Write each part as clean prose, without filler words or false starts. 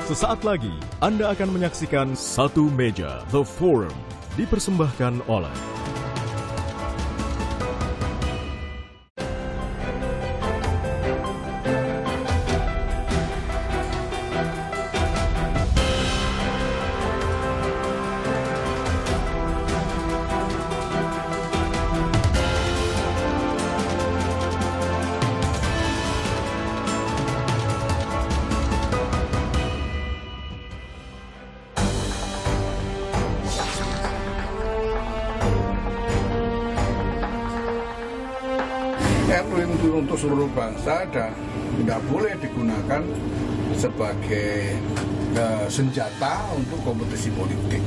Sesaat lagi Anda akan menyaksikan Satu Meja The Forum dipersembahkan oleh RU untuk seluruh bangsa dan tidak boleh digunakan sebagai senjata untuk kompetisi politik.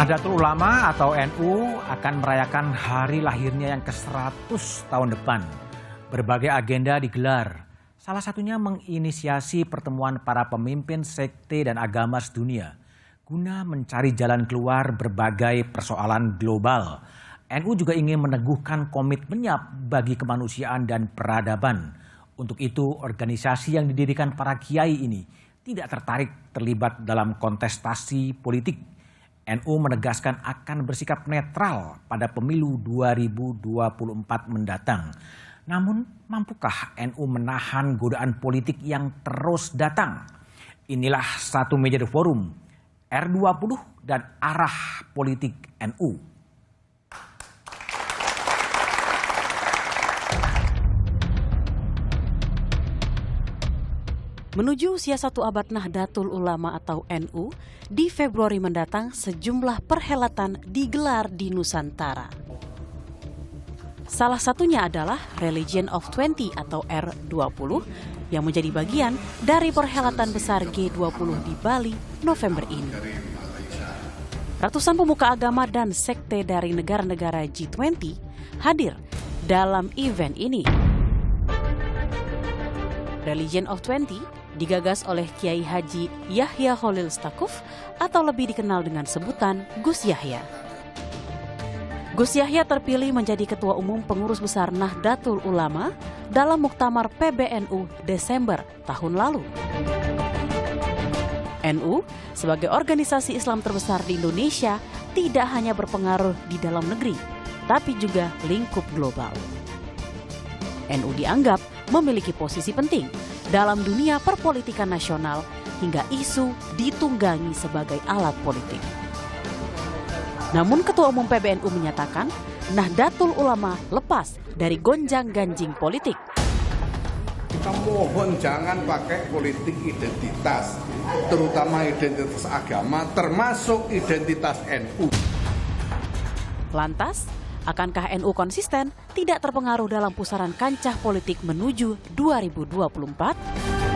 Nahdlatul Ulama atau NU akan merayakan hari lahirnya yang ke-100 tahun depan. Berbagai agenda digelar, salah satunya menginisiasi pertemuan para pemimpin sekte dan agama sedunia guna mencari jalan keluar berbagai persoalan global. NU juga ingin meneguhkan komitmennya bagi kemanusiaan dan peradaban. Untuk itu, organisasi yang didirikan para kiai ini tidak tertarik terlibat dalam kontestasi politik. NU menegaskan akan bersikap netral pada pemilu 2024 mendatang. Namun, mampukah NU menahan godaan politik yang terus datang? Inilah Satu Meja The Forum, R20 dan arah politik NU. Menuju usia 1 abad Nahdlatul Ulama atau NU, di Februari mendatang sejumlah perhelatan digelar di Nusantara. Salah satunya adalah Religion of 20 atau R20 yang menjadi bagian dari perhelatan besar G20 di Bali November ini. Ratusan pemuka agama dan sekte dari negara-negara G20 hadir dalam event ini. Religion of 20 digagas oleh Kiai Haji Yahya Kholil Stakuf atau lebih dikenal dengan sebutan Gus Yahya. Gus Yahya terpilih menjadi Ketua Umum Pengurus Besar Nahdlatul Ulama dalam Muktamar PBNU Desember tahun lalu. NU sebagai organisasi Islam terbesar di Indonesia tidak hanya berpengaruh di dalam negeri, tapi juga lingkup global. NU dianggap memiliki posisi penting dalam dunia perpolitikan nasional hingga isu ditunggangi sebagai alat politik. Namun Ketua Umum PBNU menyatakan Nahdlatul Ulama lepas dari gonjang-ganjing politik. Kita mohon jangan pakai politik identitas, terutama identitas agama, termasuk identitas NU. Lantas, akankah NU konsisten tidak terpengaruh dalam pusaran kancah politik menuju 2024?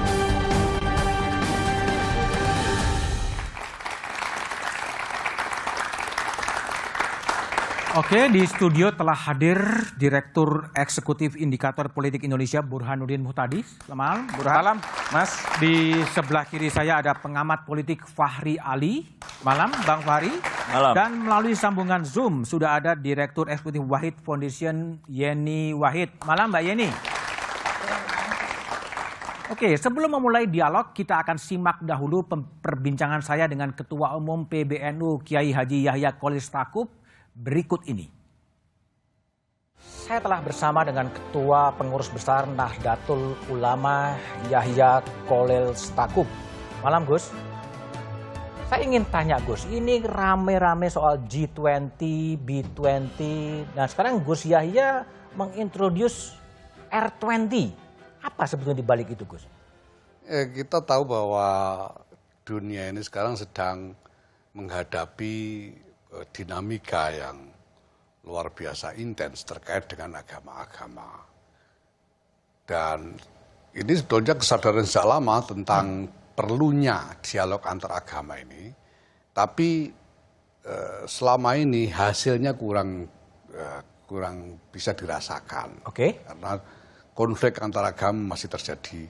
Oke, di studio telah hadir Direktur Eksekutif Indikator Politik Indonesia Burhanuddin Muhtadi. Selamat malam, Burhan. Malam, Mas. Di sebelah kiri saya ada pengamat politik Fahri Ali. Malam, Bang Fahri. Malam. Dan melalui sambungan Zoom sudah ada Direktur Eksekutif Wahid Foundation Yeni Wahid. Malam, Mbak Yeni. Oke, sebelum memulai dialog, kita akan simak dahulu perbincangan saya dengan Ketua Umum PBNU Kiai Haji Yahya Kholil Stakuf berikut ini. Saya telah bersama dengan Ketua Pengurus Besar Nahdlatul Ulama Yahya Kholil Stakuf. Malam, Gus. Saya ingin tanya, Gus, ini rame-rame soal G20, B20. Nah, sekarang Gus Yahya mengintroduce R20. Apa sebetulnya di balik itu, Gus? Kita tahu bahwa dunia ini sekarang sedang menghadapi dinamika yang luar biasa intens terkait dengan agama-agama. Dan ini sebetulnya kesadaran sejak lama tentang perlunya dialog antar agama ini, tapi selama ini hasilnya kurang bisa dirasakan. Oke. Karena konflik antar agama masih terjadi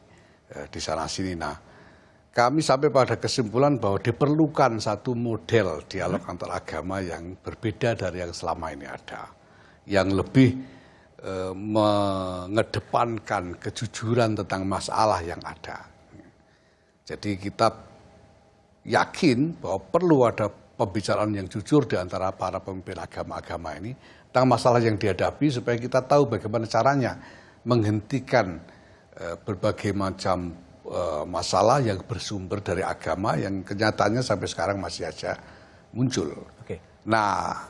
di sana sini. Nah, kami sampai pada kesimpulan bahwa diperlukan satu model dialog antar agama yang berbeda dari yang selama ini ada, yang lebih mengedepankan kejujuran tentang masalah yang ada. Jadi kita yakin bahwa perlu ada pembicaraan yang jujur di antara para pemimpin agama-agama ini tentang masalah yang dihadapi supaya kita tahu bagaimana caranya menghentikan berbagai macam masalah yang bersumber dari agama yang kenyataannya sampai sekarang masih aja muncul. Oke. Nah,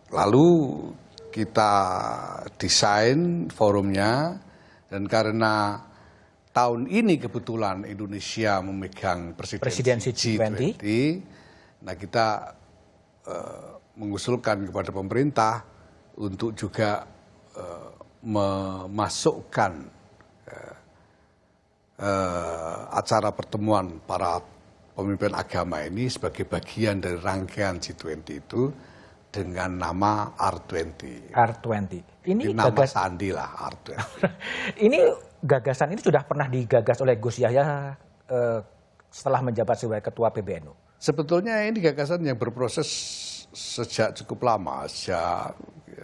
lalu kita desain forumnya, dan karena tahun ini kebetulan Indonesia memegang presidensi G20, nah kita mengusulkan kepada pemerintah untuk juga memasukkan acara pertemuan para pemimpin agama ini sebagai bagian dari rangkaian G20 itu dengan nama R20. R20. Ini nama sandi lah R20. Ini gagasan ini sudah pernah digagas oleh Gus Yahya setelah menjabat sebagai Ketua PBNU. Sebetulnya ini gagasan yang berproses sejak cukup lama, sejak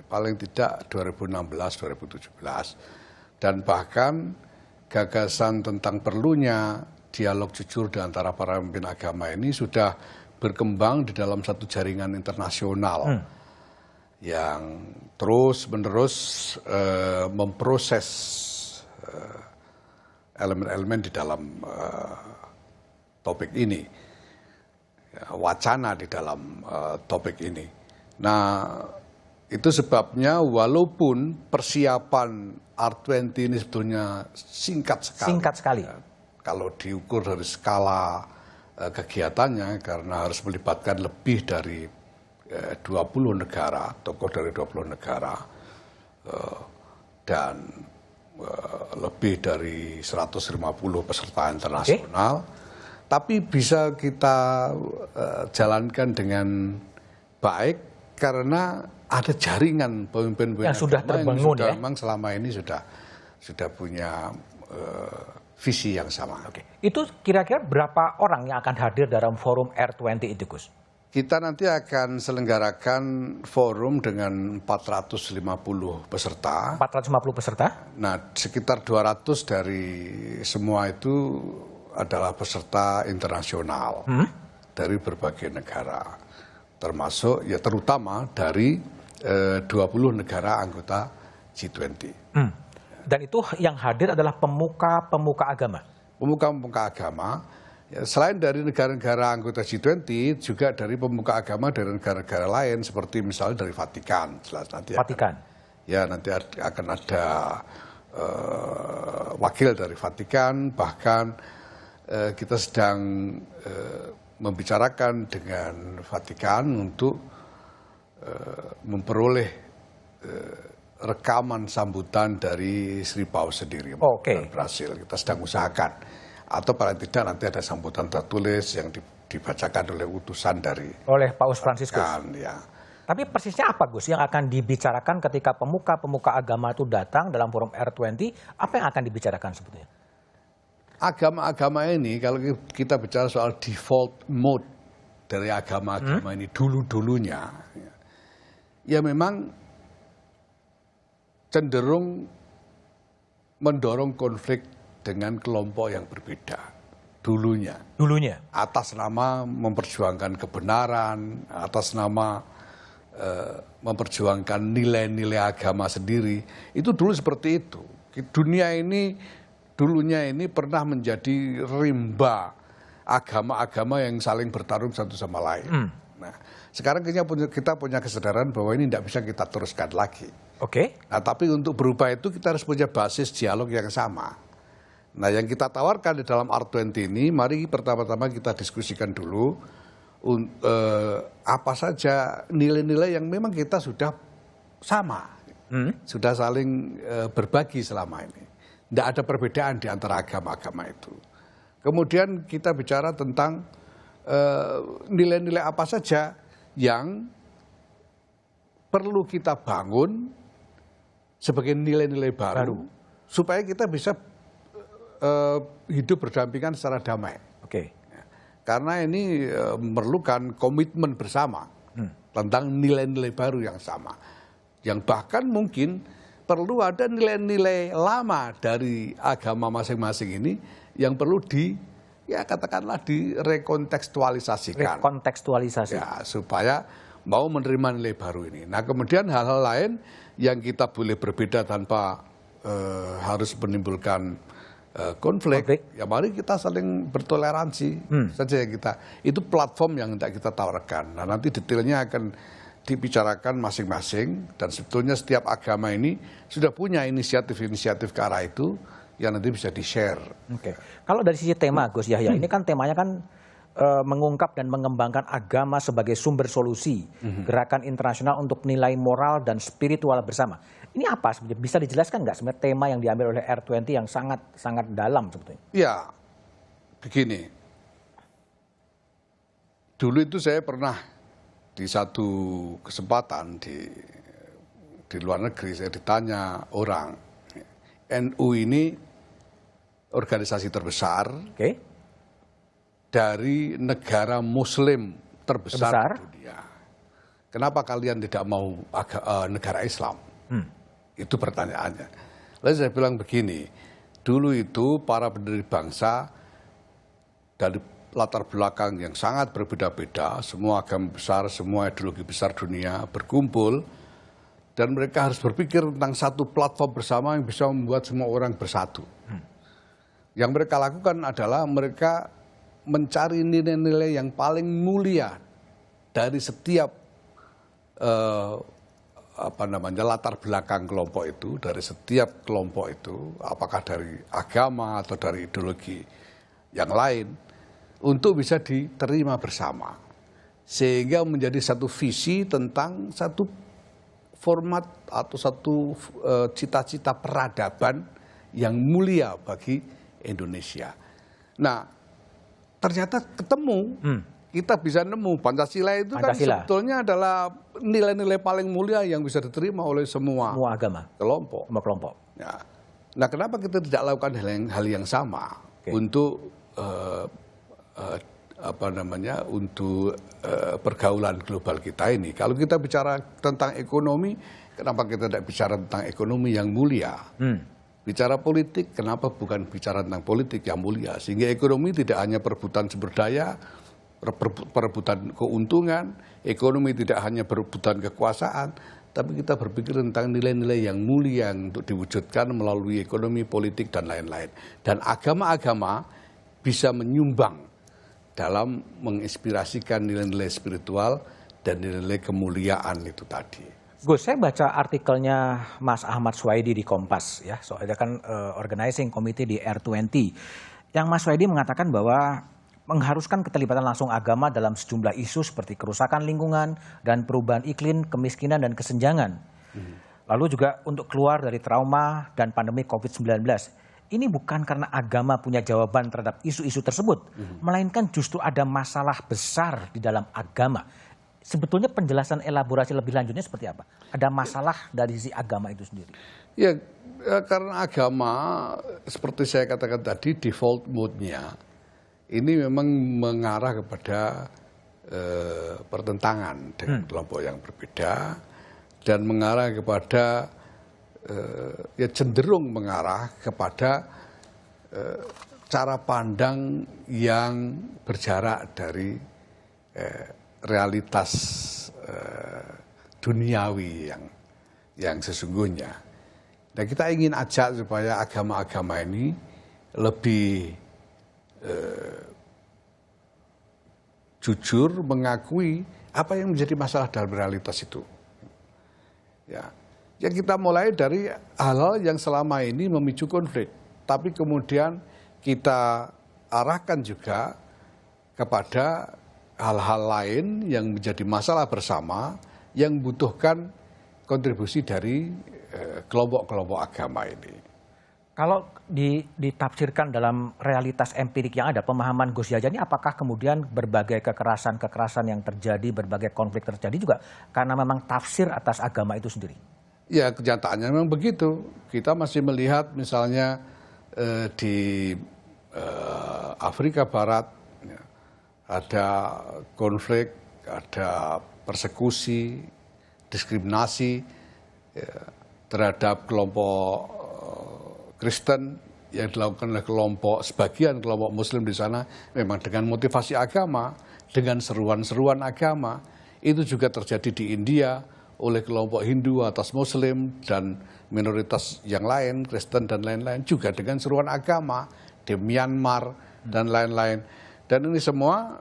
paling tidak 2016-2017. Dan bahkan gagasan tentang perlunya dialog jujur di antara para pemimpin agama ini sudah berkembang di dalam satu jaringan internasional yang terus-menerus memproses elemen-elemen di dalam topik ini, wacana di dalam topik ini. Nah, itu sebabnya walaupun persiapan R20 ini sebetulnya singkat sekali. Singkat sekali. Kalau diukur dari skala kegiatannya, karena harus melibatkan lebih dari 20 negara, tokoh dari 20 negara, dan lebih dari 150 peserta internasional. Tapi bisa kita jalankan dengan baik karena ada jaringan pemimpin yang sudah terbangun, yang memang selama ini sudah punya visi yang sama. Oke. Itu kira-kira berapa orang yang akan hadir dalam forum R20 itu, Gus? Kita nanti akan selenggarakan forum dengan 450 peserta. 450 peserta? Nah, sekitar 200 dari semua itu adalah peserta internasional dari berbagai negara. Termasuk, ya terutama dari 20 negara anggota G20. Dan itu yang hadir adalah pemuka-pemuka agama? Pemuka-pemuka agama, ya, selain dari negara-negara anggota G20, juga dari pemuka agama dari negara-negara lain, seperti misalnya dari Vatikan. Nanti Vatikan? Nanti akan ada wakil dari Vatikan, bahkan kita sedang membicarakan dengan Vatikan untuk memperoleh rekaman sambutan dari Sri Paus sendiri. Oke. Brasil, kita sedang usahakan. Atau paling tidak nanti ada sambutan tertulis yang dibacakan oleh utusan dari Paus Fransiskus. Ya. Tapi persisnya apa, Gus, yang akan dibicarakan ketika pemuka-pemuka agama itu datang dalam forum R20? Apa yang akan dibicarakan sebetulnya? Agama-agama ini, kalau kita bicara soal default mode dari agama-agama ini dulu-dulunya, ya memang cenderung mendorong konflik dengan kelompok yang berbeda dulunya. Atas nama memperjuangkan kebenaran, atas nama memperjuangkan nilai-nilai agama sendiri. Itu dulu seperti itu. Dunia ini dulunya ini pernah menjadi rimba agama-agama yang saling bertarung satu sama lain. Nah, sekarang kita punya kesadaran bahwa ini tidak bisa kita teruskan lagi. Oke. Nah, tapi untuk berubah itu kita harus punya basis dialog yang sama. Nah, yang kita tawarkan di dalam R20 ini, mari pertama-tama kita diskusikan dulu apa saja nilai-nilai yang memang kita sudah sama, sudah saling berbagi selama ini. Tidak ada perbedaan di antara agama-agama itu. Kemudian kita bicara tentang nilai-nilai apa saja yang perlu kita bangun sebagai nilai-nilai baru supaya kita bisa hidup berdampingan secara damai. Oke. Karena ini memerlukan komitmen bersama tentang nilai-nilai baru yang sama. Yang bahkan mungkin perlu ada nilai-nilai lama dari agama masing-masing ini yang perlu katakanlah direkontekstualisasikan. Rekontekstualisasi. Ya, supaya mau menerima nilai baru ini. Nah, kemudian hal-hal lain yang kita boleh berbeda tanpa harus menimbulkan konflik. Ya mari kita saling bertoleransi saja kita. Itu platform yang hendak kita tawarkan. Nah, nanti detailnya akan dibicarakan masing-masing dan sebetulnya setiap agama ini sudah punya inisiatif-inisiatif ke arah itu yang nanti bisa di-share. Oke. Kalau dari sisi tema, Gus Yahya, ini kan temanya kan mengungkap dan mengembangkan agama sebagai sumber solusi, gerakan internasional untuk nilai moral dan spiritual bersama. Ini apa sebenarnya? Bisa dijelaskan nggak sebenarnya tema yang diambil oleh R20 yang sangat dalam sebetulnya? Ya, begini. Dulu itu saya pernah di satu kesempatan di luar negeri, saya ditanya orang, NU ini organisasi terbesar dari negara Muslim terbesar di dunia. Kenapa kalian tidak mau negara Islam? Itu pertanyaannya. Lalu saya bilang begini, dulu itu para pendiri bangsa dari latar belakang yang sangat berbeda-beda, semua agama besar, semua ideologi besar dunia berkumpul, dan mereka harus berpikir tentang satu platform bersama yang bisa membuat semua orang bersatu. Yang mereka lakukan adalah mereka mencari nilai-nilai yang paling mulia dari setiap latar belakang kelompok itu, dari setiap kelompok itu, apakah dari agama atau dari ideologi yang lain, untuk bisa diterima bersama. Sehingga menjadi satu visi tentang satu format atau satu cita-cita peradaban yang mulia bagi Indonesia. Nah, ternyata ketemu, kita bisa nemu Pancasila itu kan sebetulnya adalah nilai-nilai paling mulia yang bisa diterima oleh semua agama, kelompok. Ya. Nah, kenapa kita tidak lakukan hal yang sama untuk untuk pergaulan global kita ini? Kalau kita bicara tentang ekonomi, kenapa kita tidak bicara tentang ekonomi yang mulia? Bicara politik, kenapa bukan bicara tentang politik yang mulia? Sehingga ekonomi tidak hanya perebutan sumber daya, perebutan keuntungan, ekonomi tidak hanya perebutan kekuasaan, tapi kita berpikir tentang nilai-nilai yang mulia untuk diwujudkan melalui ekonomi, politik, dan lain-lain. Dan agama-agama bisa menyumbang dalam menginspirasikan nilai-nilai spiritual dan nilai-nilai kemuliaan itu tadi. Gus, saya baca artikelnya Mas Ahmad Swaidi di Kompas, ya, soalnya kan organizing committee di R20, yang Mas Swaidi mengatakan bahwa mengharuskan keterlibatan langsung agama dalam sejumlah isu seperti kerusakan lingkungan dan perubahan iklim, kemiskinan dan kesenjangan. Lalu juga untuk keluar dari trauma dan pandemi COVID-19. Ini bukan karena agama punya jawaban terhadap isu-isu tersebut, melainkan justru ada masalah besar di dalam agama. Sebetulnya penjelasan elaborasi lebih lanjutnya seperti apa? Ada masalah dari sisi agama itu sendiri? Ya, karena agama, seperti saya katakan tadi, default mode-nya ini memang mengarah kepada pertentangan dengan kelompok yang berbeda dan mengarah kepada cenderung mengarah kepada cara pandang yang berjarak dari realitas duniawi yang sesungguhnya. Dan kita ingin ajak supaya agama-agama ini lebih jujur mengakui apa yang menjadi masalah dalam realitas itu. Ya, kita mulai dari hal-hal yang selama ini memicu konflik, tapi kemudian kita arahkan juga kepada hal-hal lain yang menjadi masalah bersama yang membutuhkan kontribusi dari kelompok-kelompok agama ini. Kalau ditafsirkan dalam realitas empirik yang ada, pemahaman Gus Yahya ini apakah kemudian berbagai kekerasan yang terjadi, berbagai konflik terjadi juga karena memang tafsir atas agama itu sendiri? Ya, kenyataannya memang begitu. Kita masih melihat misalnya di Afrika Barat ya, ada konflik, ada persekusi, diskriminasi ya, terhadap kelompok Kristen yang dilakukan oleh sebagian kelompok Muslim di sana memang dengan motivasi agama, dengan seruan-seruan agama. Itu juga terjadi di India oleh kelompok Hindu atas Muslim dan minoritas yang lain, Kristen dan lain-lain juga dengan seruan agama di Myanmar dan lain-lain. Dan ini semua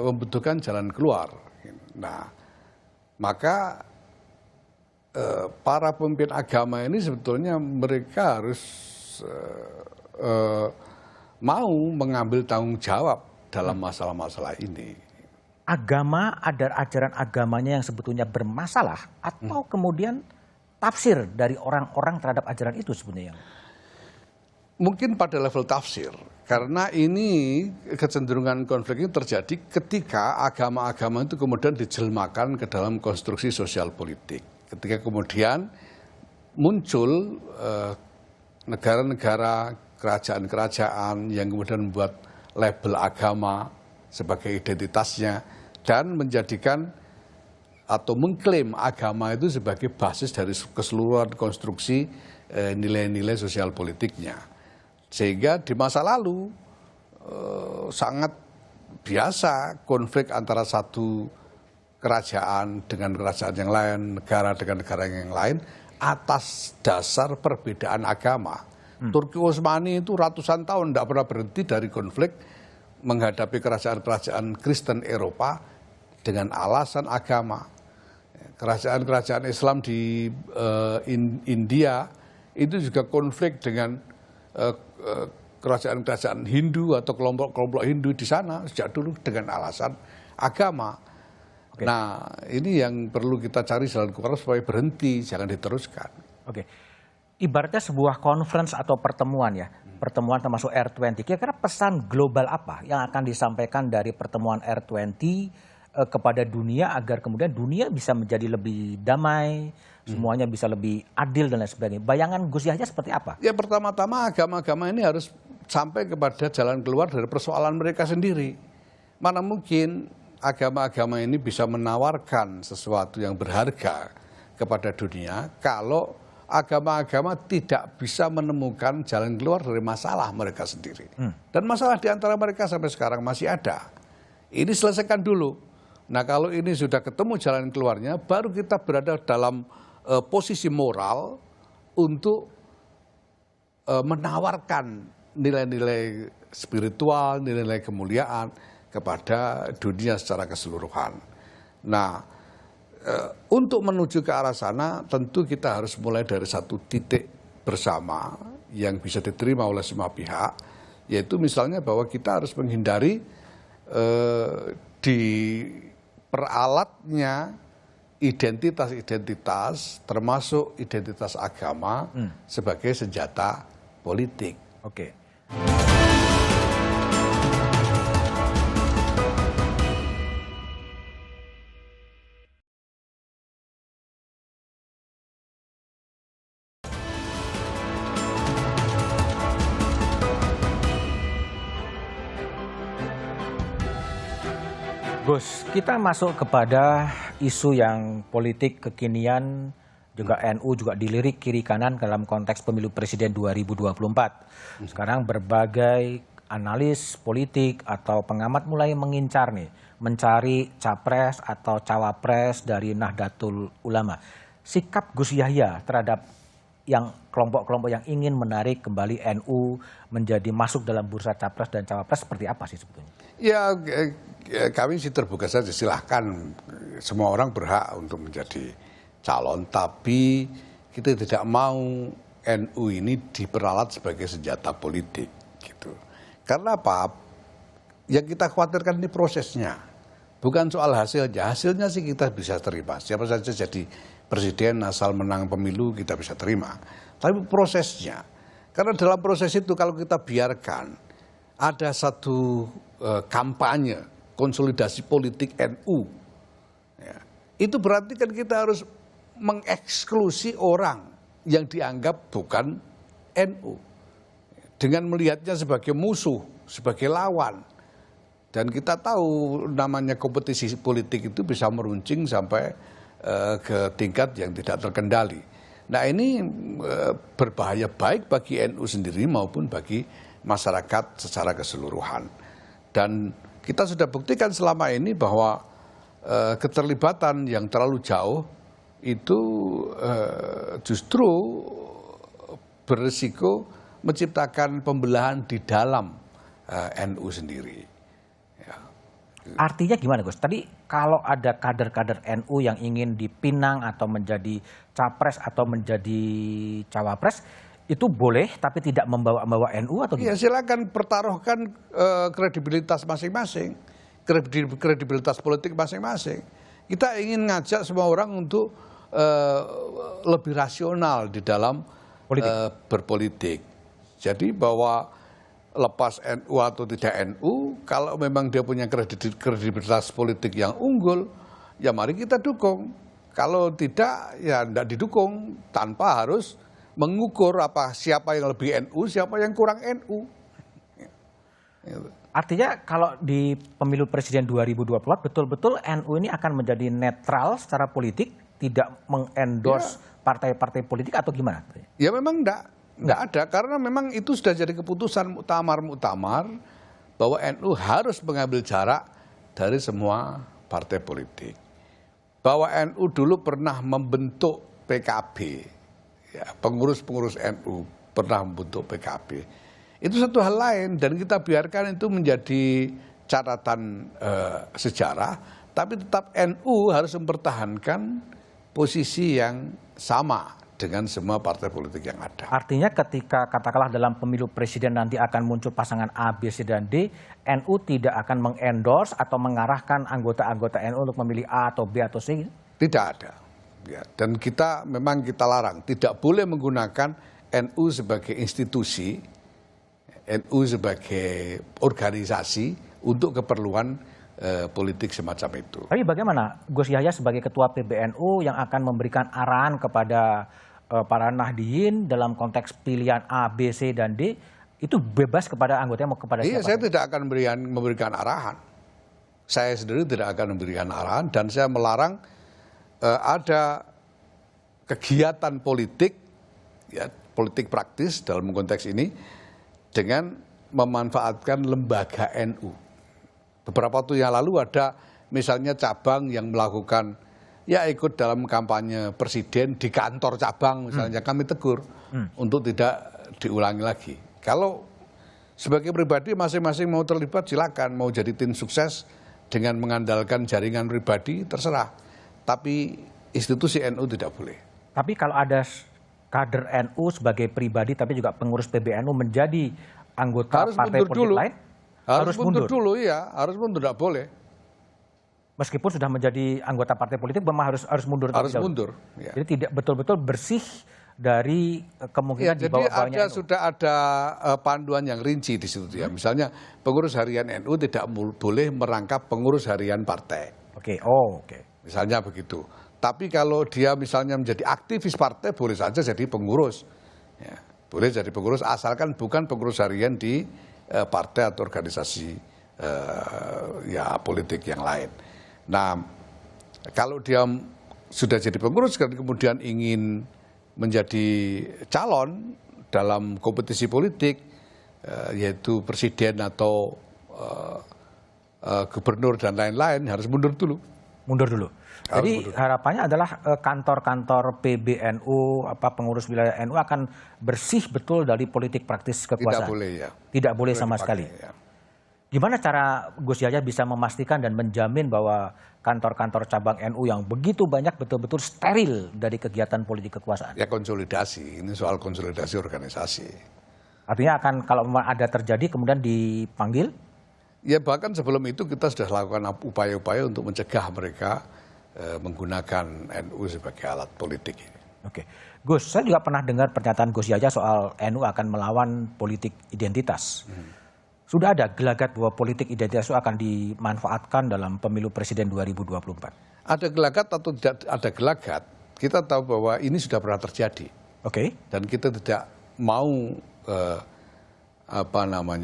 membutuhkan jalan keluar. Nah, maka para pemimpin agama ini sebetulnya mereka harus mau mengambil tanggung jawab dalam masalah-masalah ini. Agama, ada ajaran agamanya yang sebetulnya bermasalah atau kemudian tafsir dari orang-orang terhadap ajaran itu sebenarnya? Mungkin pada level tafsir, karena ini kecenderungan konflik ini terjadi ketika agama-agama itu kemudian dijelmakan ke dalam konstruksi sosial politik. Ketika kemudian muncul negara-negara, kerajaan-kerajaan yang kemudian membuat label agama sebagai identitasnya dan menjadikan atau mengklaim agama itu sebagai basis dari keseluruhan konstruksi nilai-nilai sosial politiknya. Sehingga di masa lalu sangat biasa konflik antara satu kerajaan dengan kerajaan yang lain, negara dengan negara yang lain atas dasar perbedaan agama. Turki Utsmani itu ratusan tahun tidak pernah berhenti dari konflik menghadapi kerajaan-kerajaan Kristen Eropa dengan alasan agama. Kerajaan-kerajaan Islam di India itu juga konflik dengan kerajaan-kerajaan Hindu atau kelompok-kelompok Hindu di sana sejak dulu dengan alasan agama. Oke. Nah, ini yang perlu kita cari jalan keluar supaya berhenti, jangan diteruskan. Oke, ibaratnya sebuah conference atau pertemuan ya, pertemuan termasuk R20. Kira-kira pesan global apa yang akan disampaikan dari pertemuan R20 kepada dunia agar kemudian dunia bisa menjadi lebih damai, semuanya bisa lebih adil dan lain sebagainya. Bayangan Gus Yahya seperti apa? Ya, pertama-tama agama-agama ini harus sampai kepada jalan keluar dari persoalan mereka sendiri. Mana mungkin agama-agama ini bisa menawarkan sesuatu yang berharga kepada dunia kalau agama-agama tidak bisa menemukan jalan keluar dari masalah mereka sendiri. Dan masalah di antara mereka sampai sekarang masih ada. Ini selesaikan dulu. Nah, kalau ini sudah ketemu jalan keluarnya, baru kita berada dalam posisi moral untuk menawarkan nilai-nilai spiritual, nilai-nilai kemuliaan kepada dunia secara keseluruhan. Nah, untuk menuju ke arah sana tentu kita harus mulai dari satu titik bersama yang bisa diterima oleh semua pihak, yaitu misalnya bahwa kita harus menghindari di peralatnya identitas-identitas termasuk identitas agama sebagai senjata politik. Oke. Gus, kita masuk kepada isu yang politik kekinian, juga NU juga dilirik kiri kanan dalam konteks pemilu presiden 2024. Sekarang berbagai analis politik atau pengamat mulai mengincar nih, mencari capres atau cawapres dari Nahdlatul Ulama. Sikap Gus Yahya terhadap yang kelompok-kelompok yang ingin menarik kembali NU menjadi masuk dalam bursa capres dan cawapres seperti apa sih sebetulnya? Ya, kami sih terbuka saja, silahkan semua orang berhak untuk menjadi calon, tapi kita tidak mau NU ini diperalat sebagai senjata politik gitu. Karena apa? Yang kita khawatirkan ini prosesnya, bukan soal hasilnya. Hasilnya sih kita bisa terima, siapa saja jadi presiden asal menang pemilu kita bisa terima. Tapi prosesnya, Karena dalam proses itu kalau kita biarkan ada satu kampanye konsolidasi politik NU, ya, itu berarti kan kita harus mengeksklusi orang yang dianggap bukan NU dengan melihatnya sebagai musuh, sebagai lawan. Dan kita tahu namanya kompetisi politik itu bisa meruncing sampai ke tingkat yang tidak terkendali. Nah ini berbahaya baik bagi NU sendiri maupun bagi masyarakat secara keseluruhan. Dan kita sudah buktikan selama ini bahwa keterlibatan yang terlalu jauh itu justru berisiko menciptakan pembelahan di dalam NU sendiri. Artinya gimana Gus? Tadi kalau ada kader-kader NU yang ingin dipinang atau menjadi capres atau menjadi cawapres, itu boleh tapi tidak membawa NU atau gimana? Ya silakan pertaruhkan kredibilitas masing-masing, kredibilitas politik masing-masing. Kita ingin ngajak semua orang untuk lebih rasional di dalam berpolitik. Jadi bahwa lepas NU atau tidak NU, kalau memang dia punya kredibilitas politik yang unggul, ya mari kita dukung. Kalau tidak, ya tidak didukung tanpa harus mengukur siapa yang lebih NU, siapa yang kurang NU. Artinya kalau di pemilu presiden 2024 betul-betul NU ini akan menjadi netral secara politik, tidak mengendorse partai-partai politik atau gimana? Ya memang enggak ada, karena memang itu sudah jadi keputusan muktamar bahwa NU harus mengambil jarak dari semua partai politik. Bahwa NU dulu pernah membentuk PKB, ya, pengurus-pengurus NU pernah membentuk PKB. Itu satu hal lain dan kita biarkan itu menjadi catatan sejarah, tapi tetap NU harus mempertahankan posisi yang sama dengan semua partai politik yang ada. Artinya ketika katakanlah dalam pemilu presiden nanti akan muncul pasangan A, B, C, dan D, NU tidak akan mengendorse atau mengarahkan anggota-anggota NU untuk memilih A atau B atau C? Tidak ada. Ya, dan kita larang, tidak boleh menggunakan NU sebagai institusi, NU sebagai organisasi untuk keperluan politik semacam itu. Tapi bagaimana Gus Yahya sebagai ketua PBNU yang akan memberikan arahan kepada para Nahdliyin dalam konteks pilihan A, B, C, dan D, itu bebas kepada anggotanya mau kepada siapa? Iya, saya tidak akan memberikan arahan. Saya sendiri tidak akan memberikan arahan dan saya melarang ada kegiatan politik, ya, politik praktis dalam konteks ini dengan memanfaatkan lembaga NU. Beberapa waktu yang lalu ada misalnya cabang yang melakukan ikut dalam kampanye presiden di kantor cabang misalnya, kami tegur untuk tidak diulangi lagi. Kalau sebagai pribadi masing-masing mau terlibat silakan, mau jadi tim sukses dengan mengandalkan jaringan pribadi terserah. Tapi institusi NU tidak boleh. Tapi kalau ada kader NU sebagai pribadi tapi juga pengurus PBNU menjadi anggota partai politik lain, harus mundur dulu, ya, harus mundur, tidak boleh. Meskipun sudah menjadi anggota partai politik, memang harus mundur. Harus mundur. Ya. Jadi tidak betul-betul bersih dari kemungkinan di bawah-bawahnya. Jadi sudah ada panduan yang rinci di situ ya. Misalnya pengurus harian NU tidak boleh merangkap pengurus harian partai. Oke. Misalnya begitu. Tapi kalau dia misalnya menjadi aktivis partai boleh saja jadi pengurus. Ya, boleh jadi pengurus asalkan bukan pengurus harian di partai atau organisasi politik yang lain. Nah, kalau dia sudah jadi pengurus dan kemudian ingin menjadi calon dalam kompetisi politik, yaitu presiden atau gubernur dan lain-lain, harus mundur dulu. Jadi harapannya adalah kantor-kantor PBNU, pengurus wilayah NU akan bersih betul dari politik praktis kekuasaan. Tidak boleh, ya. Tidak boleh sama sekali. Ya. Gimana cara Gus Yahya bisa memastikan dan menjamin bahwa kantor-kantor cabang NU yang begitu banyak betul-betul steril dari kegiatan politik kekuasaan? Ya konsolidasi, ini soal konsolidasi organisasi. Artinya akan kalau ada terjadi kemudian dipanggil? Ya bahkan sebelum itu kita sudah lakukan upaya-upaya untuk mencegah mereka menggunakan NU sebagai alat politik. Oke, Gus, saya juga pernah dengar pernyataan Gus Yahya soal NU akan melawan politik identitas. Sudah ada gelagat bahwa politik identitas itu akan dimanfaatkan dalam pemilu presiden 2024? Ada gelagat atau tidak ada gelagat, kita tahu bahwa ini sudah pernah terjadi. Oke. Dan kita tidak mau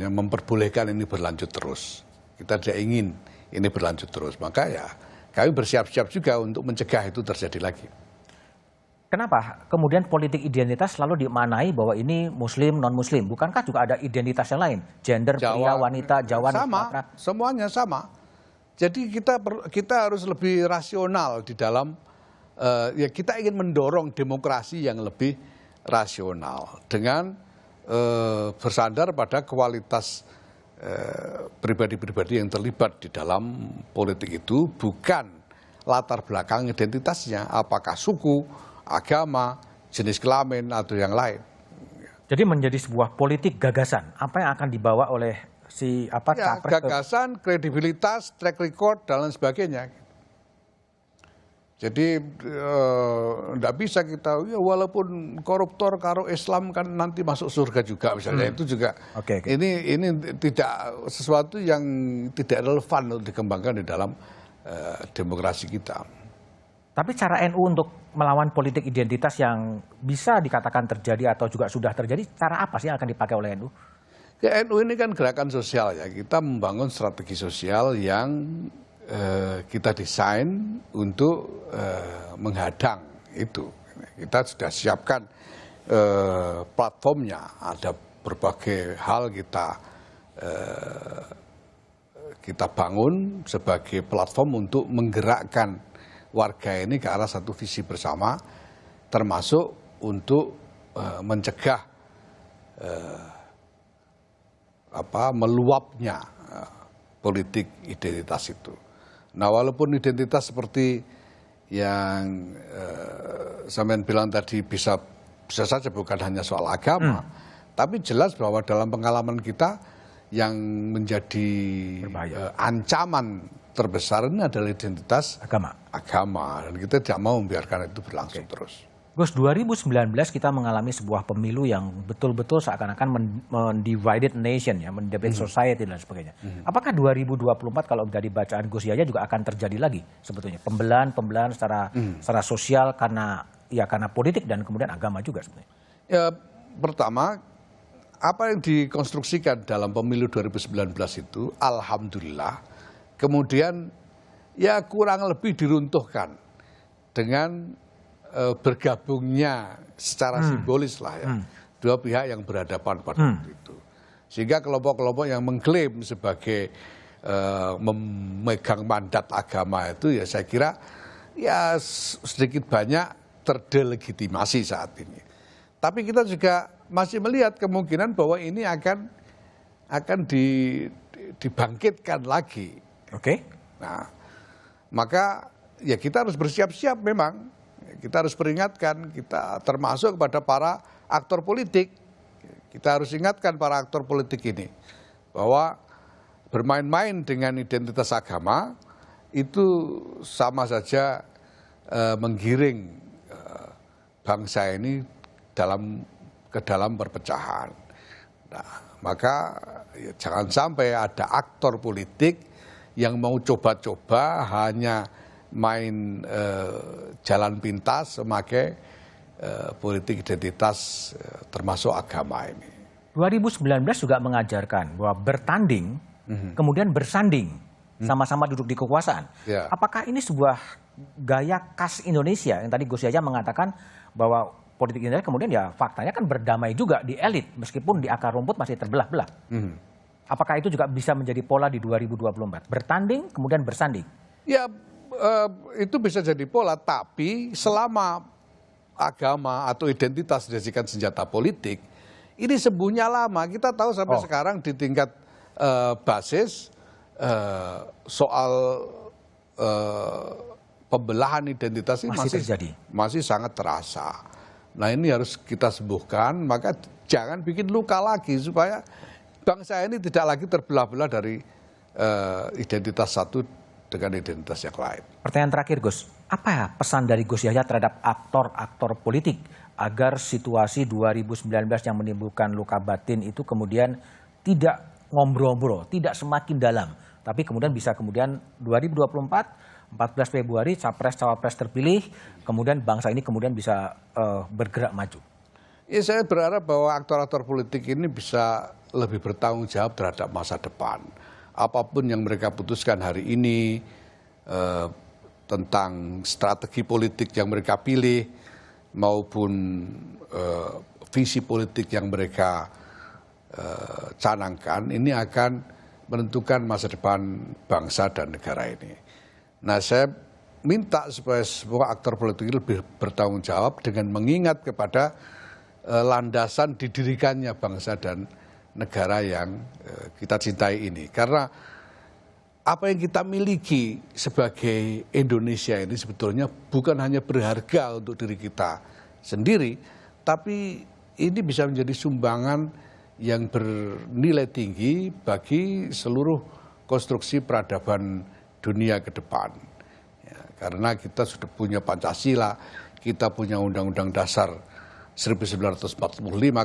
memperbolehkan ini berlanjut terus. Kita tidak ingin ini berlanjut terus. Maka ya kami bersiap-siap juga untuk mencegah itu terjadi lagi. Kenapa kemudian politik identitas selalu dimaknai bahwa ini muslim, non-muslim? Bukankah juga ada identitas yang lain? Gender, pria, wanita, Jawa, sama, semuanya sama. Jadi kita harus lebih rasional di dalam, ya kita ingin mendorong demokrasi yang lebih rasional. Dengan bersandar pada kualitas pribadi-pribadi yang terlibat di dalam politik itu, bukan latar belakang identitasnya, apakah suku, agama, jenis kelamin, atau yang lain. Jadi menjadi sebuah politik gagasan, apa yang akan dibawa oleh si capres? Gagasan, kredibilitas, track record, dan lain sebagainya. Jadi tidak bisa kita, ya walaupun koruptor karo Islam kan nanti masuk surga juga misalnya, itu juga. Okay. Ini tidak sesuatu yang tidak relevan untuk dikembangkan di dalam demokrasi kita. Tapi cara NU untuk melawan politik identitas yang bisa dikatakan terjadi atau juga sudah terjadi, cara apa sih yang akan dipakai oleh NU? Ya, NU ini kan gerakan sosial ya, kita membangun strategi sosial yang kita desain untuk menghadang itu. Kita sudah siapkan platformnya, ada berbagai hal kita bangun sebagai platform untuk menggerakkan warga ini ke arah satu visi bersama, termasuk untuk mencegah meluapnya politik identitas itu. Nah, walaupun identitas seperti yang sampean bilang tadi bisa saja bukan hanya soal agama, tapi jelas bahwa dalam pengalaman kita yang menjadi ancaman terbesar ini adalah identitas agama, dan kita tidak mau membiarkan itu berlangsung terus. Gus, 2019 kita mengalami sebuah pemilu yang betul-betul seakan-akan mendivided nation, ya, mendivided society dan sebagainya. Apakah 2024 kalau dari bacaan Gus Yahya juga akan terjadi lagi sebetulnya pembelahan secara sosial karena politik dan kemudian agama juga sebetulnya? Ya, pertama, apa yang dikonstruksikan dalam pemilu 2019 itu, alhamdulillah, kemudian ya kurang lebih diruntuhkan dengan bergabungnya secara simbolis lah ya, dua pihak yang berhadapan pada waktu itu. Sehingga kelompok-kelompok yang mengklaim sebagai memegang mandat agama itu, ya saya kira ya sedikit banyak terdelegitimasi saat ini. Tapi kita juga masih melihat kemungkinan bahwa ini akan dibangkitkan lagi. Oke. Nah, maka ya kita harus bersiap-siap memang. Kita harus peringatkan, kita termasuk kepada para aktor politik. Kita harus ingatkan para aktor politik ini bahwa bermain-main dengan identitas agama itu sama saja menggiring bangsa ini ke dalam perpecahan. Nah, maka ya, jangan sampai ada aktor politik yang mau coba-coba hanya main jalan pintas memakai politik identitas termasuk agama ini. 2019 juga mengajarkan bahwa bertanding kemudian bersanding sama-sama duduk di kekuasaan. Ya. Apakah ini sebuah gaya khas Indonesia yang tadi Gus Yahya mengatakan bahwa politik Indonesia kemudian ya faktanya kan berdamai juga di elit meskipun di akar rumput masih terbelah-belah. Apakah itu juga bisa menjadi pola di 2024? Bertanding kemudian bersanding? Ya, itu bisa jadi pola, tapi selama agama atau identitas dijadikan senjata politik, ini sembuhnya lama. Kita tahu sampai sekarang di tingkat basis soal pembelahan identitas ini masih sangat terasa. Nah, ini harus kita sembuhkan, maka jangan bikin luka lagi supaya bangsa ini tidak lagi terbelah-belah dari identitas satu dengan identitas yang lain. Pertanyaan terakhir Gus, apa ya pesan dari Gus Yahya terhadap aktor-aktor politik agar situasi 2019 yang menimbulkan luka batin itu kemudian tidak ngombro-ngombro, tidak semakin dalam, tapi kemudian bisa 2024 14 Februari capres-cawapres terpilih, kemudian bangsa ini kemudian bisa bergerak maju. Ya, saya berharap bahwa aktor-aktor politik ini bisa lebih bertanggung jawab terhadap masa depan. Apapun yang mereka putuskan hari ini tentang strategi politik yang mereka pilih maupun visi politik yang mereka canangkan, ini akan menentukan masa depan bangsa dan negara ini. Nah, saya minta supaya semua aktor politik lebih bertanggung jawab dengan mengingat kepada landasan didirikannya bangsa dan negara yang kita cintai ini. Karena apa yang kita miliki sebagai Indonesia ini sebetulnya bukan hanya berharga untuk diri kita sendiri, tapi ini bisa menjadi sumbangan yang bernilai tinggi bagi seluruh konstruksi peradaban dunia ke depan. Ya, karena kita sudah punya Pancasila, kita punya Undang-Undang Dasar 1945.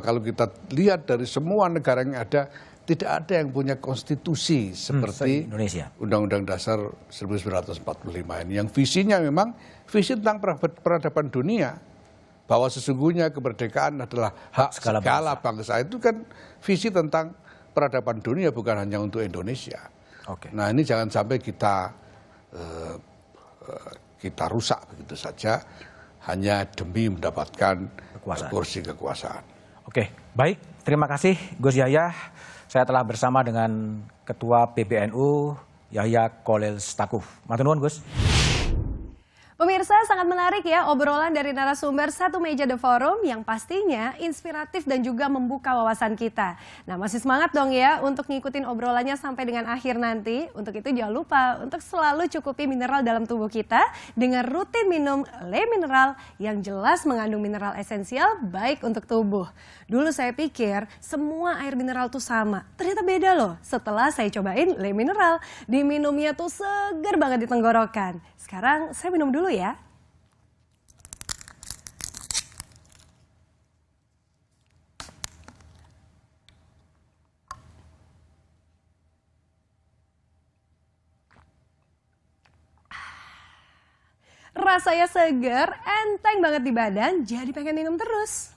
Kalau kita lihat dari semua negara yang ada, tidak ada yang punya konstitusi seperti Indonesia. Undang-Undang Dasar 1945 ini. Yang visinya memang visi tentang peradaban dunia. Bahwa sesungguhnya kemerdekaan adalah hak segala bangsa. Itu kan visi tentang peradaban dunia, bukan hanya untuk Indonesia. Oke. Nah, ini jangan sampai kita rusak begitu saja hanya demi mendapatkan kursi kekuasaan. Oke, baik. Terima kasih Gus Yahya. Saya telah bersama dengan Ketua PBNU Yahya Kholil Stakuf. Matur nuwun Gus. Pemirsa, sangat menarik ya obrolan dari narasumber Satu Meja The Forum yang pastinya inspiratif dan juga membuka wawasan kita. Nah, masih semangat dong ya untuk ngikutin obrolannya sampai dengan akhir nanti. Untuk itu jangan lupa untuk selalu cukupi mineral dalam tubuh kita dengan rutin minum Le Mineral yang jelas mengandung mineral esensial baik untuk tubuh. Dulu saya pikir semua air mineral tuh sama. Ternyata beda loh. Setelah saya cobain Le Mineral, diminumnya tuh seger banget di tenggorokan. Sekarang saya minum dulu ya. Rasanya segar, enteng banget di badan, jadi pengen minum terus.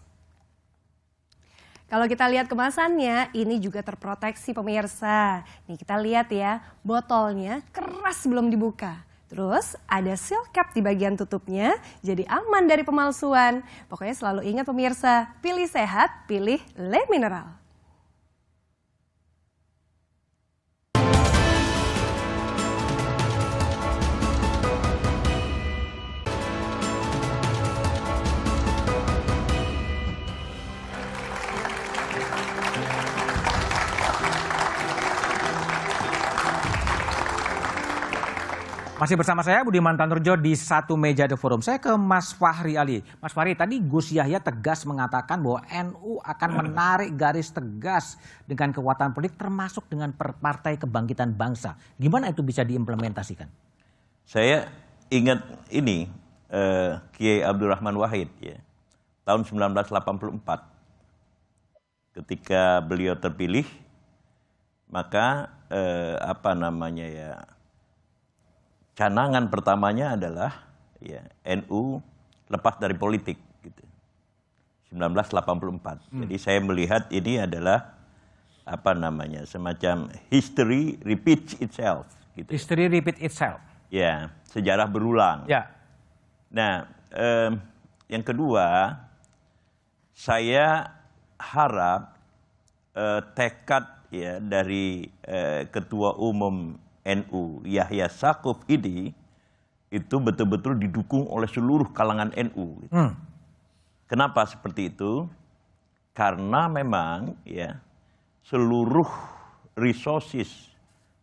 Kalau kita lihat kemasannya, ini juga terproteksi pemirsa. Nih kita lihat ya, botolnya keras belum dibuka. Terus ada seal cap di bagian tutupnya, jadi aman dari pemalsuan. Pokoknya selalu ingat pemirsa, pilih sehat, pilih Le Mineral. Masih bersama saya Budiman Tanurjo di Satu Meja The Forum. Saya ke Mas Fahri Ali. Mas Fahri, tadi Gus Yahya tegas mengatakan bahwa NU akan menarik garis tegas dengan kekuatan politik termasuk dengan Partai Kebangkitan Bangsa. Gimana itu bisa diimplementasikan? Saya ingat ini Kiai Abdurrahman Wahid ya, tahun 1984. Ketika beliau terpilih, maka canangan pertamanya adalah ya, NU lepas dari politik gitu. 1984. Jadi saya melihat ini adalah semacam history repeats itself gitu. History repeat itself. Ya, sejarah berulang. Ya. Nah, yang kedua, saya harap tekad ya dari Ketua Umum NU Yahya Stakuf ini itu betul-betul didukung oleh seluruh kalangan NU. Gitu. Kenapa seperti itu? Karena memang ya seluruh resources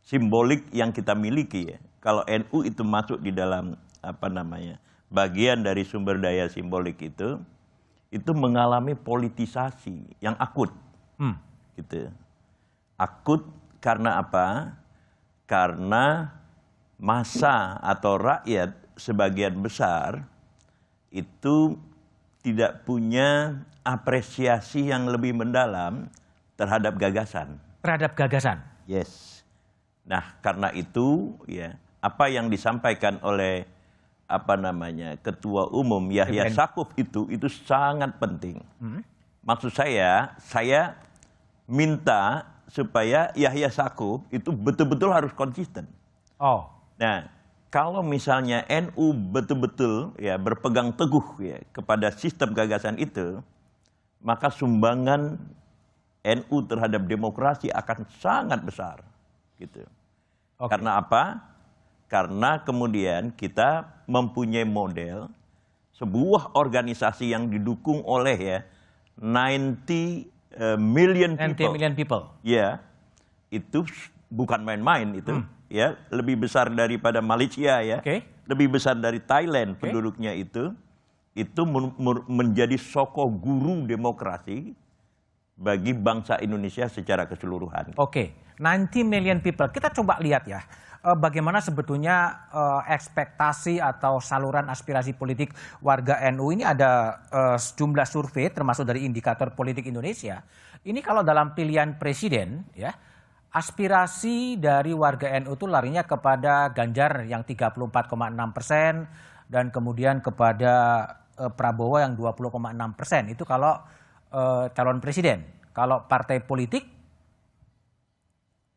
simbolik yang kita miliki ya, kalau NU itu masuk di dalam bagian dari sumber daya simbolik itu mengalami politisasi yang akut. Gitu. Akut karena apa? Karena massa atau rakyat sebagian besar itu tidak punya apresiasi yang lebih mendalam terhadap gagasan. Terhadap gagasan. Yes. Nah, karena itu ya apa yang disampaikan oleh Ketua Umum Yahya Saquf itu sangat penting. Maksud saya minta supaya Yahya Saquf itu betul-betul harus konsisten. Oh. Nah, kalau misalnya NU betul-betul ya berpegang teguh ya kepada sistem gagasan itu, maka sumbangan NU terhadap demokrasi akan sangat besar, gitu. Okay. Karena apa? Karena kemudian kita mempunyai model sebuah organisasi yang didukung oleh ya 90 million people. 90 million people. Ya, itu bukan main-main itu. Ya, lebih besar daripada Malaysia ya. Okay. Lebih besar dari Thailand penduduknya itu menjadi soko guru demokrasi bagi bangsa Indonesia secara keseluruhan. Oke, 90 million people. Kita coba lihat ya, bagaimana sebetulnya ekspektasi atau saluran aspirasi politik warga NU. Ini ada sejumlah survei termasuk dari Indikator Politik Indonesia. Ini kalau dalam pilihan presiden ya, aspirasi dari warga NU itu larinya kepada Ganjar yang 34,6% dan kemudian kepada Prabowo yang 20,6%. Itu kalau calon presiden. Kalau partai politik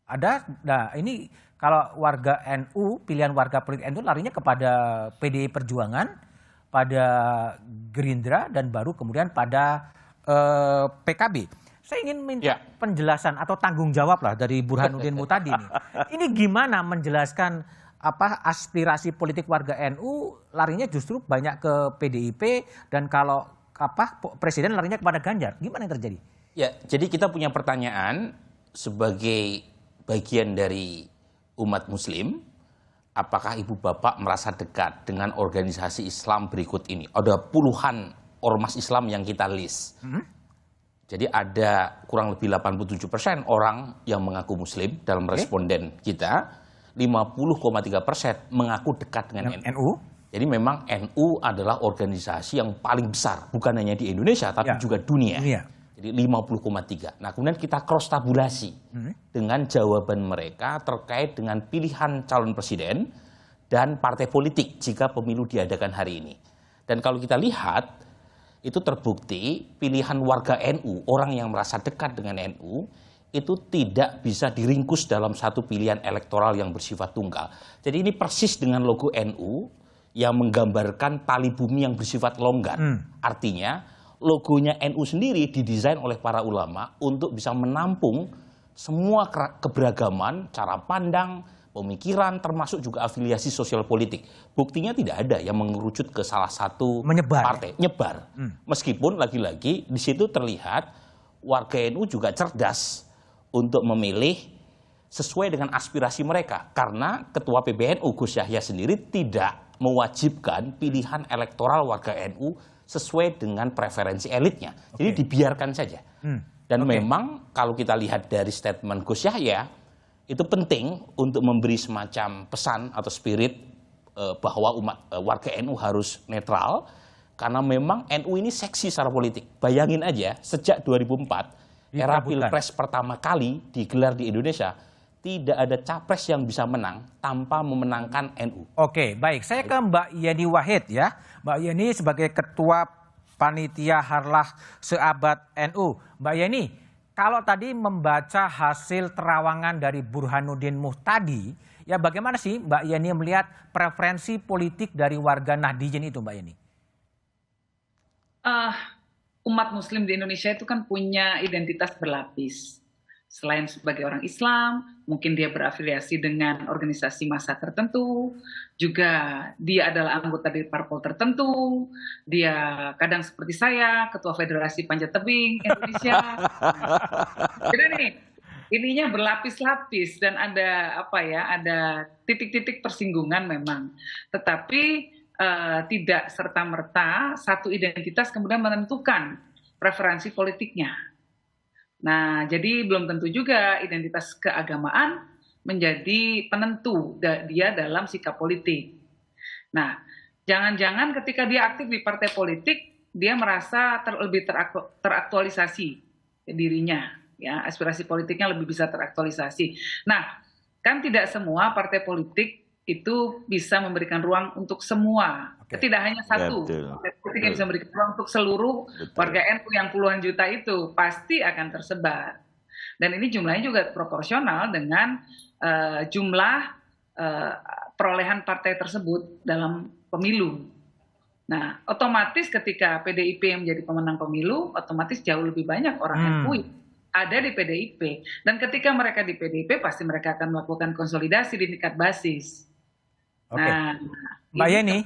ada, nah ini kalau warga NU, pilihan warga politik NU larinya kepada PDI Perjuangan, pada Gerindra dan baru kemudian pada PKB. Saya ingin minta penjelasan atau tanggung jawab lah dari Burhanuddin Muhtadi ini. Ini gimana menjelaskan aspirasi politik warga NU larinya justru banyak ke PDIP dan kalau presiden larinya kepada Ganjar. Gimana yang terjadi? Ya, jadi kita punya pertanyaan sebagai bagian dari umat Muslim, apakah ibu bapak merasa dekat dengan organisasi Islam berikut ini? Ada puluhan ormas Islam yang kita list. Jadi ada kurang lebih 87% orang yang mengaku Muslim dalam responden kita, 50,3% mengaku dekat dengan NU. Jadi memang NU adalah organisasi yang paling besar, bukan hanya di Indonesia, tapi juga dunia. Jadi 50,3. Nah kemudian kita cross tabulasi dengan jawaban mereka terkait dengan pilihan calon presiden dan partai politik jika pemilu diadakan hari ini. Dan kalau kita lihat, itu terbukti pilihan warga NU, orang yang merasa dekat dengan NU, itu tidak bisa diringkus dalam satu pilihan elektoral yang bersifat tunggal. Jadi ini persis dengan logo NU, yang menggambarkan tali bumi yang bersifat longgar. Artinya logonya NU sendiri didesain oleh para ulama untuk bisa menampung semua keberagaman, cara pandang, pemikiran, termasuk juga afiliasi sosial politik. Buktinya tidak ada yang mengerucut ke salah satu partai. Nyebar. Meskipun lagi-lagi di situ terlihat warga NU juga cerdas untuk memilih sesuai dengan aspirasi mereka. Karena Ketua PBNU Gus Yahya sendiri tidak mewajibkan pilihan elektoral warga NU sesuai dengan preferensi elitnya. Jadi dibiarkan saja. Dan memang kalau kita lihat dari statement Gus Yahya, itu penting untuk memberi semacam pesan atau spirit bahwa warga NU harus netral. Karena memang NU ini seksi secara politik. Bayangin aja, sejak 2004, era Pilpres pertama kali digelar di Indonesia, tidak ada capres yang bisa menang tanpa memenangkan NU. Oke, baik. Saya ke Mbak Yeni Wahid ya. Mbak Yeni sebagai Ketua Panitia Harlah Seabad NU. Mbak Yeni, kalau tadi membaca hasil terawangan dari Burhanuddin Muhtadi, ya bagaimana sih Mbak Yeni melihat preferensi politik dari warga Nahdijin itu, Mbak Yeni? Umat Muslim di Indonesia itu kan punya identitas berlapis. Selain sebagai orang Islam, mungkin dia berafiliasi dengan organisasi massa tertentu, juga dia adalah anggota dari parpol tertentu, dia kadang seperti saya, Ketua Federasi Panjat Tebing Indonesia. Jadi nih, ininya berlapis-lapis dan ada ada titik-titik persinggungan memang. Tetapi tidak serta-merta satu identitas kemudian menentukan preferensi politiknya. Nah, jadi belum tentu juga identitas keagamaan menjadi penentu dia dalam sikap politik. Nah, jangan-jangan ketika dia aktif di partai politik, dia merasa lebih teraktualisasi dirinya, ya, aspirasi politiknya lebih bisa teraktualisasi. Nah, kan tidak semua partai politik itu bisa memberikan ruang untuk semua. Tidak hanya satu partai politik yang bisa memberikan ruang untuk seluruh warga NU yang puluhan juta itu pasti akan tersebar. Dan ini jumlahnya juga proporsional dengan jumlah perolehan partai tersebut dalam pemilu. Nah, otomatis ketika PDIP yang menjadi pemenang pemilu, otomatis jauh lebih banyak orang NU ada di PDIP. Dan ketika mereka di PDIP, pasti mereka akan melakukan konsolidasi di tingkat basis. Oke. Nah, Mbak Yeni,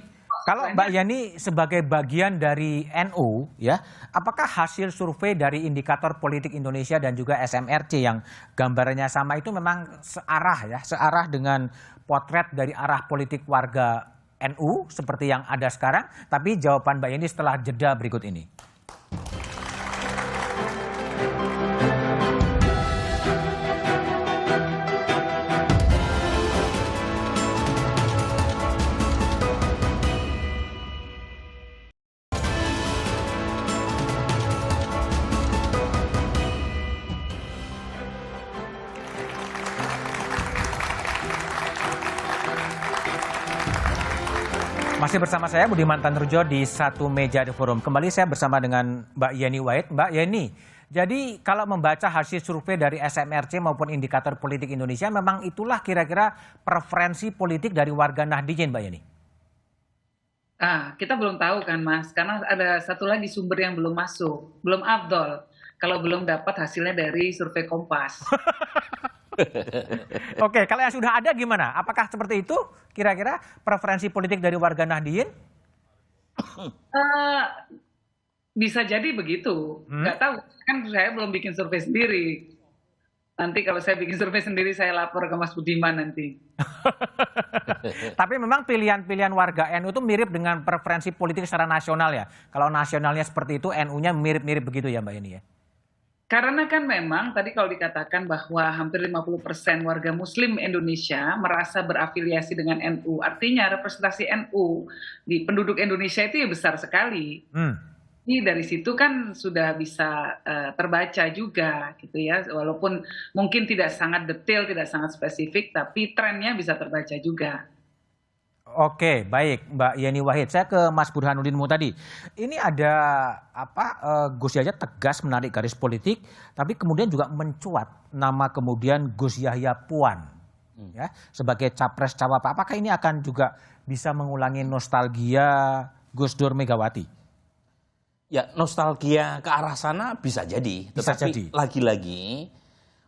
kalau Mbak Yeni sebagai bagian dari NU, ya, apakah hasil survei dari Indikator Politik Indonesia dan juga SMRC yang gambarnya sama itu memang searah dengan potret dari arah politik warga NU seperti yang ada sekarang? Tapi jawaban Mbak Yeni setelah jeda berikut ini. Masih bersama saya Budiman Tanrujo di Satu Meja The Forum. Kembali saya bersama dengan Mbak Yeni Wahid. Mbak Yeni, jadi kalau membaca hasil survei dari SMRC maupun Indikator Politik Indonesia, memang itulah kira-kira preferensi politik dari warga Nahdliyin, Mbak Yeni? Kita belum tahu kan, Mas, karena ada satu lagi sumber yang belum masuk, belum afdol, kalau belum dapat hasilnya dari survei Kompas. Oke, kalau yang sudah ada gimana? Apakah seperti itu kira-kira preferensi politik dari warga Nahdliyin? Bisa jadi begitu, nggak tahu. Kan saya belum bikin survei sendiri. Nanti kalau saya bikin survei sendiri, saya lapor ke Mas Budiman nanti. Tapi memang pilihan-pilihan warga NU itu mirip dengan preferensi politik secara nasional ya. Kalau nasionalnya seperti itu, NU-nya mirip-mirip begitu ya Mbak Yeni ya? Karena kan memang tadi kalau dikatakan bahwa hampir 50% warga Muslim Indonesia merasa berafiliasi dengan NU, artinya representasi NU di penduduk Indonesia itu ya besar sekali. Jadi dari situ kan sudah bisa terbaca juga gitu ya, walaupun mungkin tidak sangat detail, tidak sangat spesifik, tapi trennya bisa terbaca juga. Oke, baik Mbak Yeni Wahid. Saya ke Mas Burhanuddin Muhtadi. Ini ada Gus Yahya tegas menarik garis politik, tapi kemudian juga mencuat nama kemudian Gus Yahya Puan ya sebagai capres cawapres. Apakah ini akan juga bisa mengulangi nostalgia Gus Dur Megawati? Ya, nostalgia ke arah sana bisa jadi. Tetapi lagi-lagi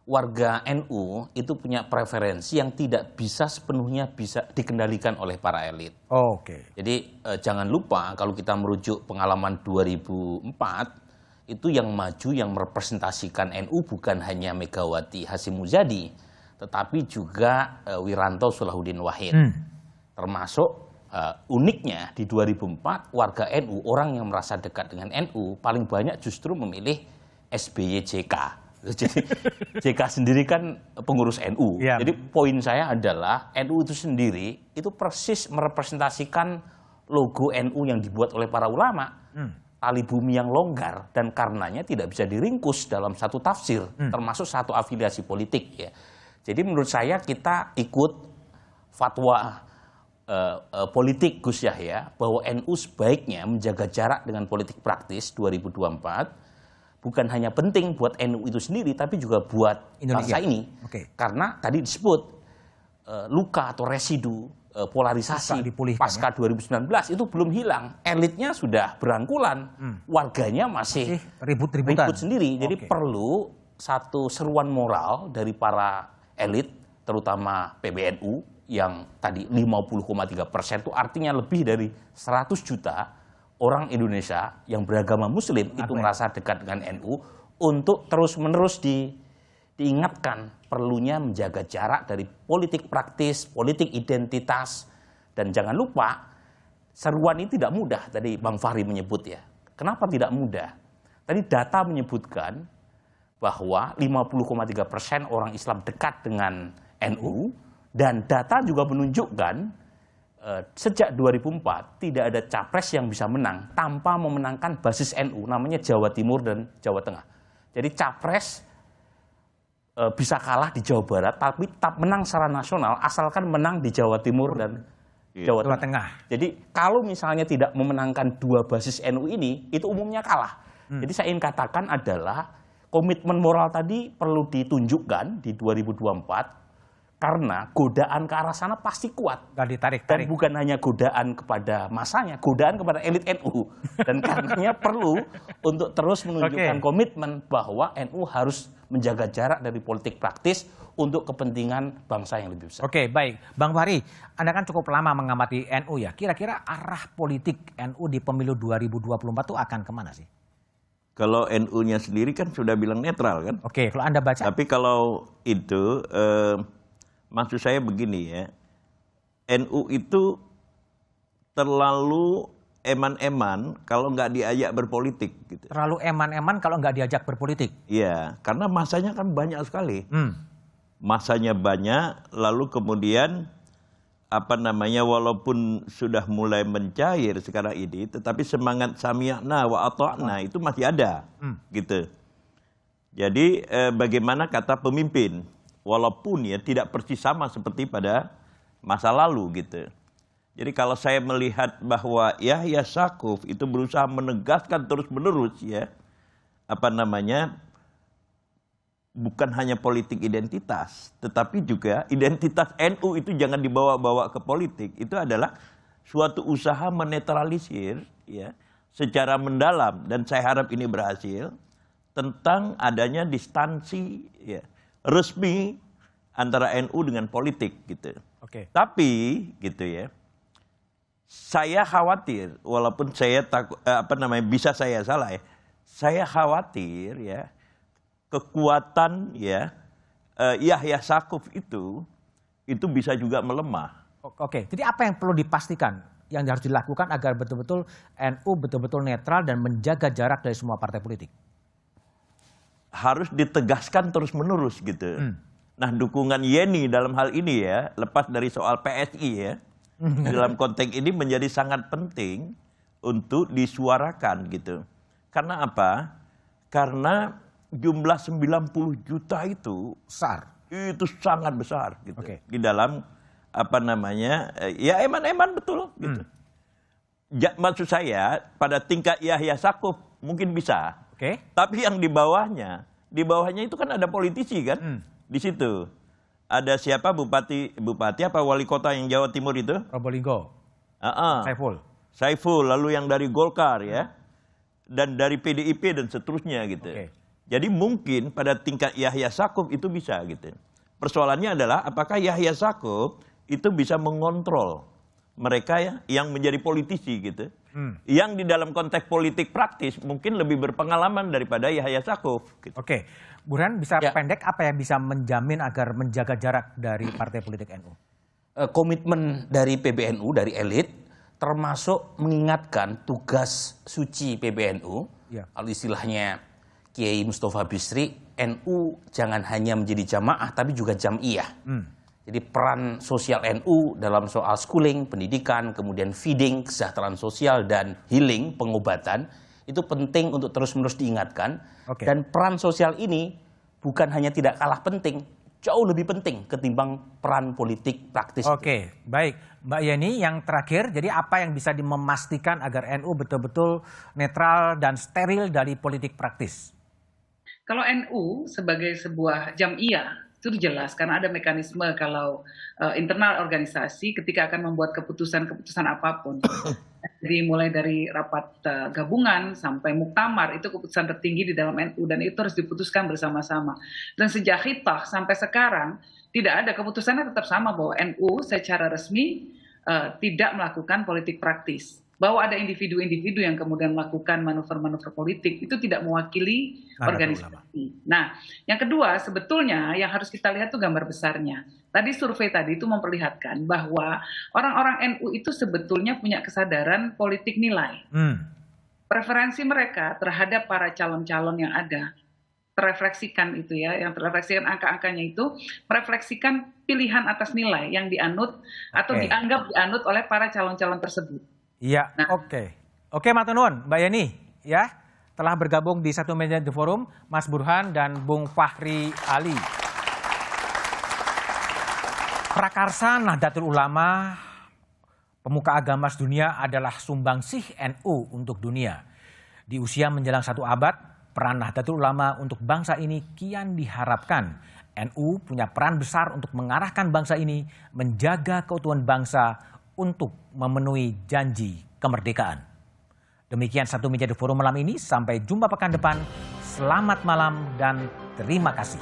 warga NU itu punya preferensi yang tidak bisa sepenuhnya bisa dikendalikan oleh para elit. Oke. Jadi jangan lupa kalau kita merujuk pengalaman 2004, itu yang maju yang merepresentasikan NU bukan hanya Megawati Hasyim Muzadi, tetapi juga Wiranto Salahuddin Wahid. Termasuk uniknya di 2004 warga NU, orang yang merasa dekat dengan NU paling banyak justru memilih SBY JK. Jadi JK sendiri kan pengurus NU. Ya. Jadi poin saya adalah NU itu sendiri itu persis merepresentasikan logo NU yang dibuat oleh para ulama. Tali bumi yang longgar dan karenanya tidak bisa diringkus dalam satu tafsir, termasuk satu afiliasi politik ya. Jadi menurut saya kita ikut fatwa politik Gus Yahya bahwa NU sebaiknya menjaga jarak dengan politik praktis 2024. Bukan hanya penting buat NU itu sendiri, tapi juga buat bangsa ini. Karena tadi disebut luka atau residu polarisasi pasca 2019 itu belum hilang. Elitnya sudah berangkulan, warganya masih ribut sendiri. Jadi perlu satu seruan moral dari para elit, terutama PBNU, yang tadi 50,3% itu artinya lebih dari 100 juta orang Indonesia yang beragama Muslim itu merasa dekat dengan NU untuk terus-menerus diingatkan perlunya menjaga jarak dari politik praktis, politik identitas. Dan jangan lupa, seruan ini tidak mudah, tadi Bang Fahri menyebut ya. Kenapa tidak mudah? Tadi data menyebutkan bahwa 50,3% orang Islam dekat dengan NU, dan data juga menunjukkan sejak 2004 tidak ada capres yang bisa menang tanpa memenangkan basis NU, namanya Jawa Timur dan Jawa Tengah. Jadi capres bisa kalah di Jawa Barat tapi tetap menang secara nasional asalkan menang di Jawa Timur dan Jawa Tengah. Jadi kalau misalnya tidak memenangkan dua basis NU ini, itu umumnya kalah. Jadi saya ingin katakan adalah komitmen moral tadi perlu ditunjukkan di 2024 karena godaan ke arah sana pasti kuat. Gak ditarik-tarik. Dan bukan hanya godaan kepada masanya, godaan kepada elit NU. Dan karenanya perlu untuk terus menunjukkan komitmen bahwa NU harus menjaga jarak dari politik praktis untuk kepentingan bangsa yang lebih besar. Oke, baik. Bang Fahri, Anda kan cukup lama mengamati NU ya. Kira-kira arah politik NU di pemilu 2024 itu akan kemana sih? Kalau NU-nya sendiri kan sudah bilang netral kan. Oke, kalau Anda baca. Tapi kalau itu, maksud saya begini ya, NU itu terlalu eman-eman kalau nggak diajak berpolitik. Gitu. Terlalu eman-eman kalau nggak diajak berpolitik? Iya, karena masanya kan banyak sekali. Masanya banyak, lalu kemudian walaupun sudah mulai mencair sekarang ini, tetapi semangat sami'na wa ata'na itu masih ada, gitu. Jadi bagaimana kata pemimpin, walaupun ya tidak persis sama seperti pada masa lalu, gitu. Jadi kalau saya melihat bahwa Yahya Saquf itu berusaha menegaskan terus-menerus ya, bukan hanya politik identitas, tetapi juga identitas NU itu jangan dibawa-bawa ke politik. Itu adalah suatu usaha menetralisir ya, secara mendalam, dan saya harap ini berhasil, tentang adanya distansi ya, resmi antara NU dengan politik gitu. Oke. Tapi gitu ya, saya khawatir, walaupun saya takut bisa saya salah ya, saya khawatir ya, kekuatan ya Yahya Saquf itu bisa juga melemah. Oke, jadi apa yang perlu dipastikan yang harus dilakukan agar betul-betul NU betul-betul netral dan menjaga jarak dari semua partai politik? Harus ditegaskan terus-menerus gitu. Nah, dukungan Yeni dalam hal ini ya, lepas dari soal PSI ya, dalam konteks ini menjadi sangat penting untuk disuarakan gitu. Karena apa? Karena jumlah 90 juta itu besar. Itu sangat besar gitu. Oke. Di dalam ya eman-eman betul gitu. Maksud saya pada tingkat Yahya Saquf mungkin bisa. Oke. Tapi yang di bawahnya itu kan ada politisi kan? Di situ. Ada siapa bupati wali kota yang Jawa Timur itu? Probolinggo. Saiful, lalu yang dari Golkar ya. Dan dari PDIP dan seterusnya gitu. Oke. Jadi mungkin pada tingkat Yahya Saquf itu bisa gitu. Persoalannya adalah apakah Yahya Saquf itu bisa mengontrol mereka ya yang menjadi politisi gitu. Yang di dalam konteks politik praktis mungkin lebih berpengalaman daripada Yahya Saquf. Gitu. Oke, Burhan bisa pendek apa yang bisa menjamin agar menjaga jarak dari partai politik NU? Komitmen dari PBNU, dari elit, termasuk mengingatkan tugas suci PBNU, kalau istilahnya Kiai Mustafa Bisri, NU jangan hanya menjadi jamaah tapi juga jam'iyah. Jadi peran sosial NU dalam soal schooling, pendidikan, kemudian feeding, kesejahteraan sosial, dan healing, pengobatan, itu penting untuk terus-menerus diingatkan. Dan peran sosial ini bukan hanya tidak kalah penting, jauh lebih penting ketimbang peran politik praktis. Oke, baik. Mbak Yeni, yang terakhir, jadi apa yang bisa memastikan agar NU betul-betul netral dan steril dari politik praktis? Kalau NU sebagai sebuah jam'iyah itu jelas karena ada mekanisme kalau internal organisasi ketika akan membuat keputusan apapun. Jadi mulai dari rapat gabungan sampai muktamar itu keputusan tertinggi di dalam NU dan itu harus diputuskan bersama-sama. Dan sejak khitah sampai sekarang tidak ada, keputusannya tetap sama bahwa NU secara resmi tidak melakukan politik praktis. Bahwa ada individu-individu yang kemudian melakukan manuver-manuver politik itu tidak mewakili organisasi. Nah, yang kedua sebetulnya yang harus kita lihat tuh gambar besarnya. Tadi survei tadi itu memperlihatkan bahwa orang-orang NU itu sebetulnya punya kesadaran politik nilai. Preferensi mereka terhadap para calon-calon yang ada terefleksikan itu ya, yang terefleksikan angka-angkanya itu merefleksikan pilihan atas nilai yang dianut atau dianggap dianut oleh para calon-calon tersebut. Iya, Oke, matur nuwun, Mbak Yeni, ya, telah bergabung di Satu Meja The Forum, Mas Burhan dan Bung Fahri Ali. Prakarsa Nahdlatul Ulama, pemuka agama sedunia adalah sumbangsih NU untuk dunia. Di usia menjelang 1 abad, peran Nahdlatul Ulama untuk bangsa ini kian diharapkan. NU punya peran besar untuk mengarahkan bangsa ini menjaga keutuhan bangsa untuk memenuhi janji kemerdekaan. Demikian Satu Meja The Forum malam ini. Sampai jumpa pekan depan. Selamat malam dan terima kasih.